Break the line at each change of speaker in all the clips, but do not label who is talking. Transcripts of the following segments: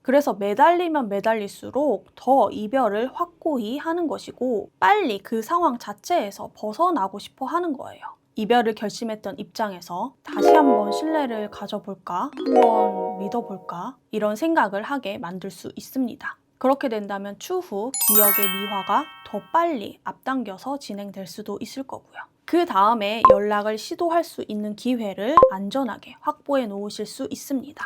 그래서 매달리면 매달릴수록 더 이별을 확고히 하는 것이고 빨리 그 상황 자체에서 벗어나고 싶어 하는 거예요. 이별을 결심했던 입장에서 다시 한번 신뢰를 가져볼까? 한번 믿어볼까? 이런 생각을 하게 만들 수 있습니다. 그렇게 된다면 추후 기억의 미화가 더 빨리 앞당겨서 진행될 수도 있을 거고요. 그 다음에 연락을 시도할 수 있는 기회를 안전하게 확보해 놓으실 수 있습니다.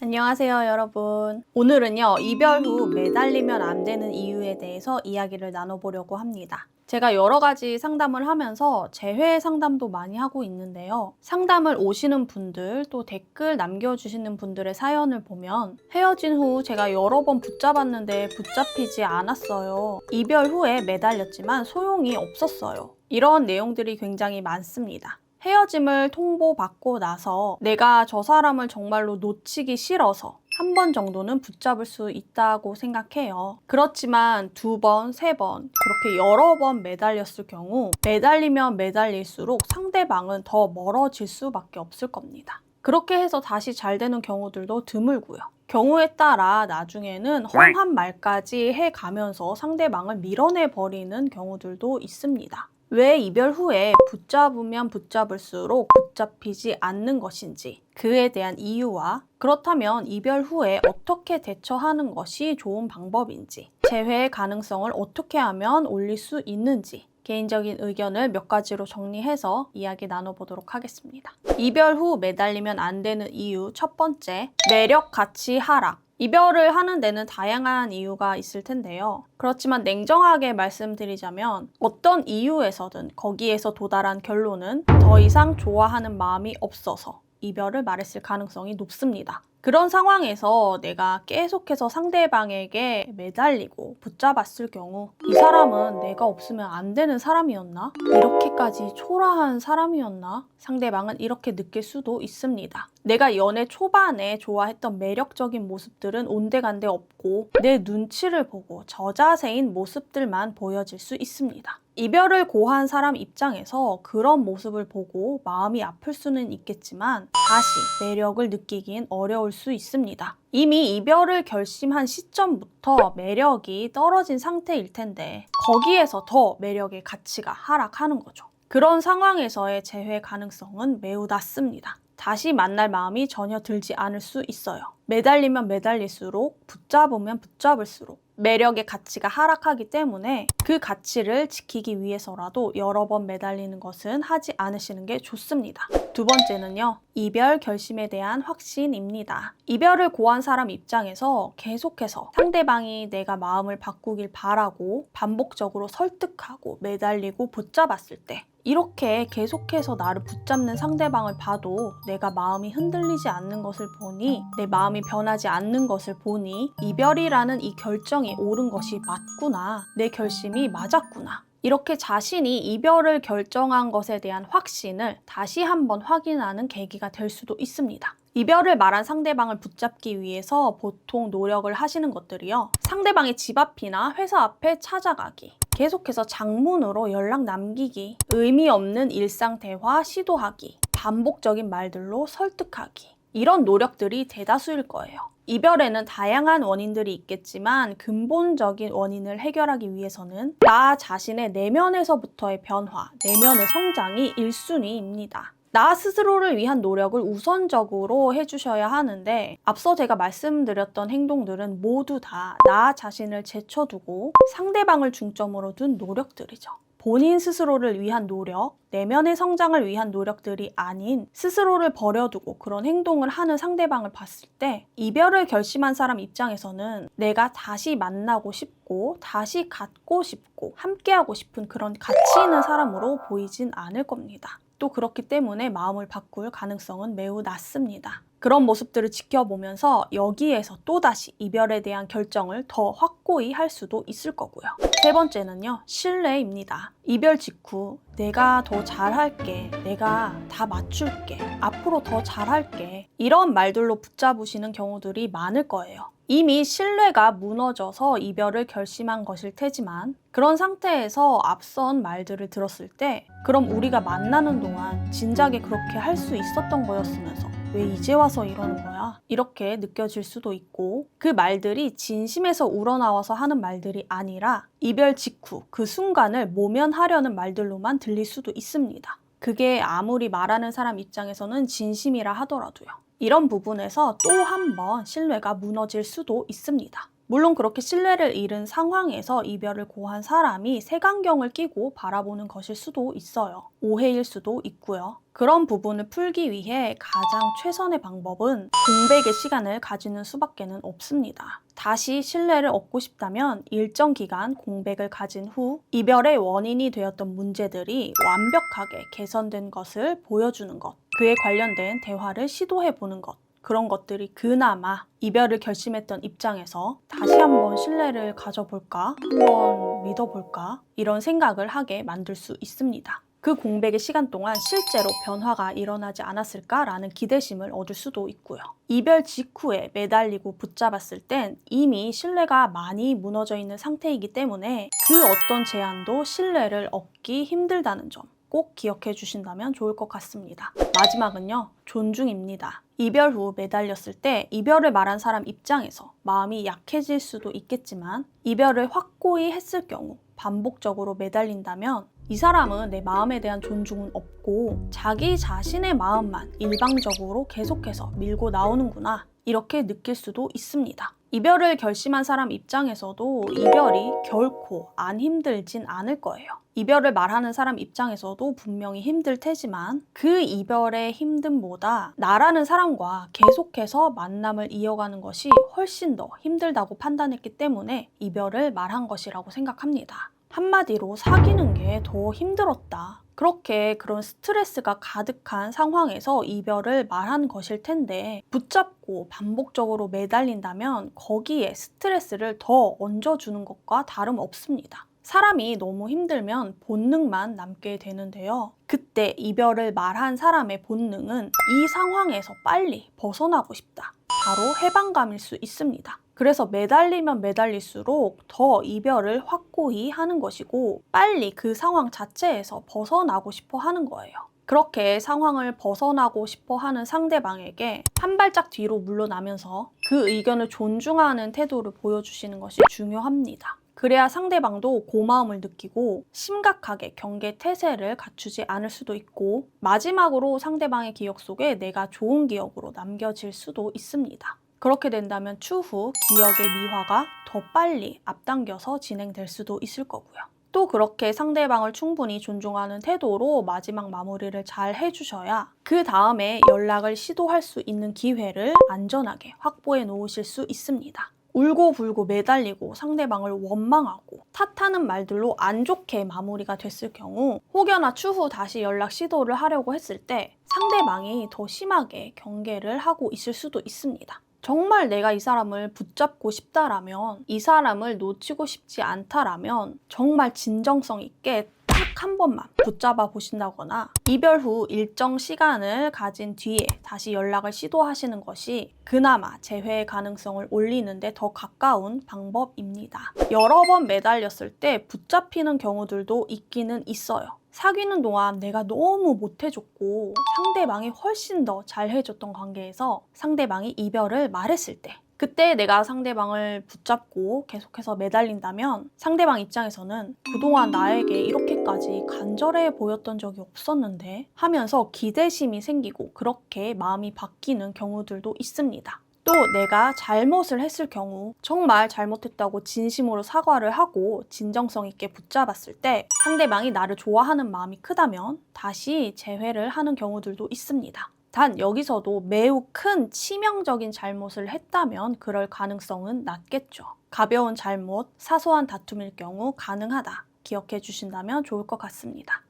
안녕하세요, 여러분. 오늘은요, 이별 후 매달리면 안 되는 이유에 대해서 이야기를 나눠보려고 합니다. 제가 여러 가지 상담을 하면서 재회 상담도 많이 하고 있는데요. 상담을 오시는 분들, 또 댓글 남겨주시는 분들의 사연을 보면 헤어진 후 제가 여러 번 붙잡았는데 붙잡히지 않았어요. 이별 후에 매달렸지만 소용이 없었어요. 이런 내용들이 굉장히 많습니다. 헤어짐을 통보받고 나서 내가 저 사람을 정말로 놓치기 싫어서 한 번 정도는 붙잡을 수 있다고 생각해요. 그렇지만 2번, 3번 그렇게 여러 번 매달렸을 경우 매달리면 매달릴수록 상대방은 더 멀어질 수밖에 없을 겁니다. 그렇게 해서 다시 잘 되는 경우들도 드물고요. 경우에 따라 나중에는 험한 말까지 해가면서 상대방을 밀어내버리는 경우들도 있습니다. 왜 이별 후에 붙잡으면 붙잡을수록 붙잡히지 않는 것인지, 그에 대한 이유와 그렇다면 이별 후에 어떻게 대처하는 것이 좋은 방법인지, 재회의 가능성을 어떻게 하면 올릴 수 있는지, 개인적인 의견을 몇 가지로 정리해서 이야기 나눠보도록 하겠습니다. 이별 후 매달리면 안 되는 이유 첫 번째, 매력 가치 하락. 이별을 하는 데는 다양한 이유가 있을 텐데요. 그렇지만 냉정하게 말씀드리자면 어떤 이유에서든 거기에서 도달한 결론은 더 이상 좋아하는 마음이 없어서 이별을 말했을 가능성이 높습니다. 그런 상황에서 내가 계속해서 상대방에게 매달리고 붙잡았을 경우 이 사람은 내가 없으면 안 되는 사람이었나? 이렇게까지 초라한 사람이었나? 상대방은 이렇게 느낄 수도 있습니다. 내가 연애 초반에 좋아했던 매력적인 모습들은 온데간데 없고 내 눈치를 보고 저자세인 모습들만 보여질 수 있습니다. 이별을 고한 사람 입장에서 그런 모습을 보고 마음이 아플 수는 있겠지만 다시 매력을 느끼긴 어려울 수 있습니다. 이미 이별을 결심한 시점부터 매력이 떨어진 상태일 텐데 거기에서 더 매력의 가치가 하락하는 거죠. 그런 상황에서의 재회 가능성은 매우 낮습니다. 다시 만날 마음이 전혀 들지 않을 수 있어요. 매달리면 매달릴수록, 붙잡으면 붙잡을수록 매력의 가치가 하락하기 때문에 그 가치를 지키기 위해서라도 여러 번 매달리는 것은 하지 않으시는 게 좋습니다. 두 번째는요, 이별 결심에 대한 확신입니다. 이별을 고한 사람 입장에서 계속해서 상대방이 내가 마음을 바꾸길 바라고 반복적으로 설득하고 매달리고 붙잡았을 때 이렇게 계속해서 나를 붙잡는 상대방을 봐도 내가 마음이 흔들리지 않는 것을 보니, 내 마음이 변하지 않는 것을 보니 이별이라는 이 결정이 옳은 것이 맞구나, 내 결심이 맞았구나, 이렇게 자신이 이별을 결정한 것에 대한 확신을 다시 한번 확인하는 계기가 될 수도 있습니다. 이별을 말한 상대방을 붙잡기 위해서 보통 노력을 하시는 것들이요, 상대방의 집 앞이나 회사 앞에 찾아가기, 계속해서 장문으로 연락 남기기, 의미 없는 일상 대화 시도하기, 반복적인 말들로 설득하기, 이런 노력들이 대다수일 거예요. 이별에는 다양한 원인들이 있겠지만 근본적인 원인을 해결하기 위해서는 나 자신의 내면에서부터의 변화, 내면의 성장이 1순위입니다. 나 스스로를 위한 노력을 우선적으로 해주셔야 하는데 앞서 제가 말씀드렸던 행동들은 모두 다 나 자신을 제쳐두고 상대방을 중점으로 둔 노력들이죠. 본인 스스로를 위한 노력, 내면의 성장을 위한 노력들이 아닌 스스로를 버려두고 그런 행동을 하는 상대방을 봤을 때 이별을 결심한 사람 입장에서는 내가 다시 만나고 싶고 다시 갖고 싶고 함께하고 싶은 그런 가치 있는 사람으로 보이진 않을 겁니다. 또 그렇기 때문에 마음을 바꿀 가능성은 매우 낮습니다. 그런 모습들을 지켜보면서 여기에서 또다시 이별에 대한 결정을 더 확고히 할 수도 있을 거고요. 세 번째는요, 신뢰입니다. 이별 직후 내가 더 잘할게, 내가 다 맞출게, 앞으로 더 잘할게, 이런 말들로 붙잡으시는 경우들이 많을 거예요. 이미 신뢰가 무너져서 이별을 결심한 것일 테지만 그런 상태에서 앞선 말들을 들었을 때 그럼 우리가 만나는 동안 진작에 그렇게 할 수 있었던 거였으면서 왜 이제 와서 이러는 거야? 이렇게 느껴질 수도 있고, 그 말들이 진심에서 우러나와서 하는 말들이 아니라 이별 직후 그 순간을 모면하려는 말들로만 들릴 수도 있습니다. 그게 아무리 말하는 사람 입장에서는 진심이라 하더라도요. 이런 부분에서 또 한 번 신뢰가 무너질 수도 있습니다. 물론 그렇게 신뢰를 잃은 상황에서 이별을 고한 사람이 색안경을 끼고 바라보는 것일 수도 있어요. 오해일 수도 있고요. 그런 부분을 풀기 위해 가장 최선의 방법은 공백의 시간을 가지는 수밖에는 없습니다. 다시 신뢰를 얻고 싶다면 일정 기간 공백을 가진 후 이별의 원인이 되었던 문제들이 완벽하게 개선된 것을 보여주는 것, 그에 관련된 대화를 시도해 보는 것, 그런 것들이 그나마 이별을 결심했던 입장에서 다시 한번 신뢰를 가져볼까? 한번 믿어볼까? 이런 생각을 하게 만들 수 있습니다. 그 공백의 시간 동안 실제로 변화가 일어나지 않았을까라는 기대심을 얻을 수도 있고요. 이별 직후에 매달리고 붙잡았을 땐 이미 신뢰가 많이 무너져 있는 상태이기 때문에 그 어떤 제안도 신뢰를 얻기 힘들다는 점 꼭 기억해 주신다면 좋을 것 같습니다. 마지막은요, 존중입니다. 이별 후 매달렸을 때 이별을 말한 사람 입장에서 마음이 약해질 수도 있겠지만 이별을 확고히 했을 경우 반복적으로 매달린다면 이 사람은 내 마음에 대한 존중은 없고 자기 자신의 마음만 일방적으로 계속해서 밀고 나오는구나, 이렇게 느낄 수도 있습니다. 이별을 결심한 사람 입장에서도 이별이 결코 안 힘들진 않을 거예요. 이별을 말하는 사람 입장에서도 분명히 힘들 테지만 그 이별의 힘듦보다 나라는 사람과 계속해서 만남을 이어가는 것이 훨씬 더 힘들다고 판단했기 때문에 이별을 말한 것이라고 생각합니다. 한마디로 사귀는 게 더 힘들었다, 그렇게 그런 스트레스가 가득한 상황에서 이별을 말한 것일 텐데 붙잡고 반복적으로 매달린다면 거기에 스트레스를 더 얹어주는 것과 다름없습니다. 사람이 너무 힘들면 본능만 남게 되는데요. 그때 이별을 말한 사람의 본능은 이 상황에서 빨리 벗어나고 싶다, 바로 해방감일 수 있습니다. 그래서 매달리면 매달릴수록 더 이별을 확고히 하는 것이고 빨리 그 상황 자체에서 벗어나고 싶어 하는 거예요. 그렇게 상황을 벗어나고 싶어 하는 상대방에게 한 발짝 뒤로 물러나면서 그 의견을 존중하는 태도를 보여주시는 것이 중요합니다. 그래야 상대방도 고마움을 느끼고 심각하게 경계 태세를 갖추지 않을 수도 있고 마지막으로 상대방의 기억 속에 내가 좋은 기억으로 남겨질 수도 있습니다. 그렇게 된다면 추후 기억의 미화가 더 빨리 앞당겨서 진행될 수도 있을 거고요. 또 그렇게 상대방을 충분히 존중하는 태도로 마지막 마무리를 잘 해주셔야 그 다음에 연락을 시도할 수 있는 기회를 안전하게 확보해 놓으실 수 있습니다. 울고불고 매달리고 상대방을 원망하고 탓하는 말들로 안 좋게 마무리가 됐을 경우 혹여나 추후 다시 연락 시도를 하려고 했을 때 상대방이 더 심하게 경계를 하고 있을 수도 있습니다. 정말 내가 이 사람을 붙잡고 싶다라면, 이 사람을 놓치고 싶지 않다라면 정말 진정성 있게 딱 한 번만 붙잡아 보신다거나 이별 후 일정 시간을 가진 뒤에 다시 연락을 시도하시는 것이 그나마 재회 가능성을 올리는 데 더 가까운 방법입니다. 여러 번 매달렸을 때 붙잡히는 경우들도 있기는 있어요. 사귀는 동안 내가 너무 못해줬고 상대방이 훨씬 더 잘해줬던 관계에서 상대방이 이별을 말했을 때 그때 내가 상대방을 붙잡고 계속해서 매달린다면 상대방 입장에서는 그동안 나에게 이렇게까지 간절해 보였던 적이 없었는데 하면서 기대심이 생기고 그렇게 마음이 바뀌는 경우들도 있습니다. 또 내가 잘못을 했을 경우 정말 잘못했다고 진심으로 사과를 하고 진정성 있게 붙잡았을 때 상대방이 나를 좋아하는 마음이 크다면 다시 재회를 하는 경우들도 있습니다. 단 여기서도 매우 큰 치명적인 잘못을 했다면 그럴 가능성은 낮겠죠. 가벼운 잘못, 사소한 다툼일 경우 가능하다 기억해 주신다면 좋을 것 같습니다.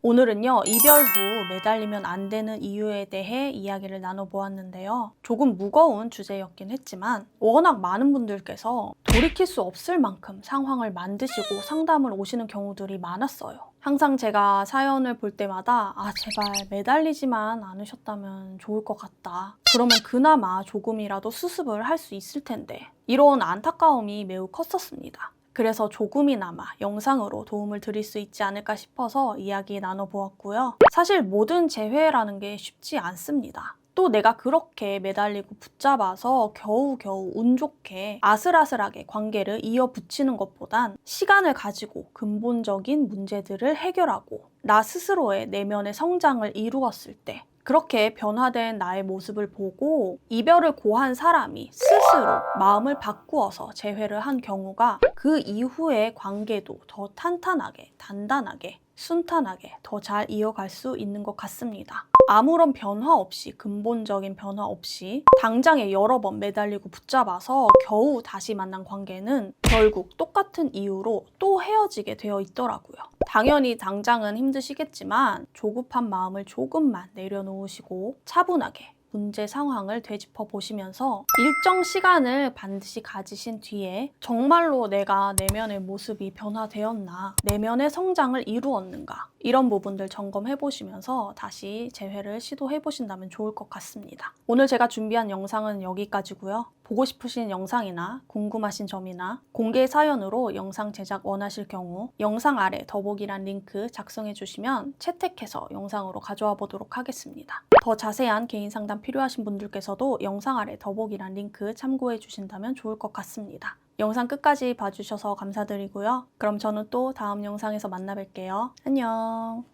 오늘은요, 이별 후 매달리면 안 되는 이유에 대해 이야기를 나눠보았는데요. 조금 무거운 주제였긴 했지만 워낙 많은 분들께서 돌이킬 수 없을 만큼 상황을 만드시고 상담을 오시는 경우들이 많았어요. 항상 제가 사연을 볼 때마다 제발 매달리지만 않으셨다면 좋을 것 같다. 그러면 그나마 조금이라도 수습을 할 수 있을 텐데 이런 안타까움이 매우 컸었습니다. 그래서 조금이나마 영상으로 도움을 드릴 수 있지 않을까 싶어서 이야기 나눠보았고요. 사실 모든 재회라는 게 쉽지 않습니다. 또 내가 그렇게 매달리고 붙잡아서 겨우겨우 운 좋게 아슬아슬하게 관계를 이어붙이는 것보단 시간을 가지고 근본적인 문제들을 해결하고 나 스스로의 내면의 성장을 이루었을 때 그렇게 변화된 나의 모습을 보고 이별을 고한 사람이 스스로 마음을 바꾸어서 재회를 한 경우가 그 이후의 관계도 더 탄탄하게, 단단하게, 순탄하게 더 잘 이어갈 수 있는 것 같습니다. 아무런 변화 없이, 근본적인 변화 없이 당장에 여러 번 매달리고 붙잡아서 겨우 다시 만난 관계는 결국 똑같은 이유로 또 헤어지게 되어 있더라고요. 당연히 당장은 힘드시겠지만 조급한 마음을 조금만 내려놓으시고 차분하게 문제 상황을 되짚어 보시면서 일정 시간을 반드시 가지신 뒤에 정말로 내가 내면의 모습이 변화되었나, 내면의 성장을 이루었는가 이런 부분들 점검해 보시면서 다시 재회를 시도해 보신다면 좋을 것 같습니다. 오늘 제가 준비한 영상은 여기까지고요. 보고 싶으신 영상이나 궁금하신 점이나 공개 사연으로 영상 제작 원하실 경우 영상 아래 더보기란 링크 작성해 주시면 채택해서 영상으로 가져와 보도록 하겠습니다. 더 자세한 개인 상담 필요하신 분들께서도 영상 아래 더보기란 링크 참고해 주신다면 좋을 것 같습니다. 영상 끝까지 봐주셔서 감사드리고요. 그럼 저는 또 다음 영상에서 만나 뵐게요. 안녕.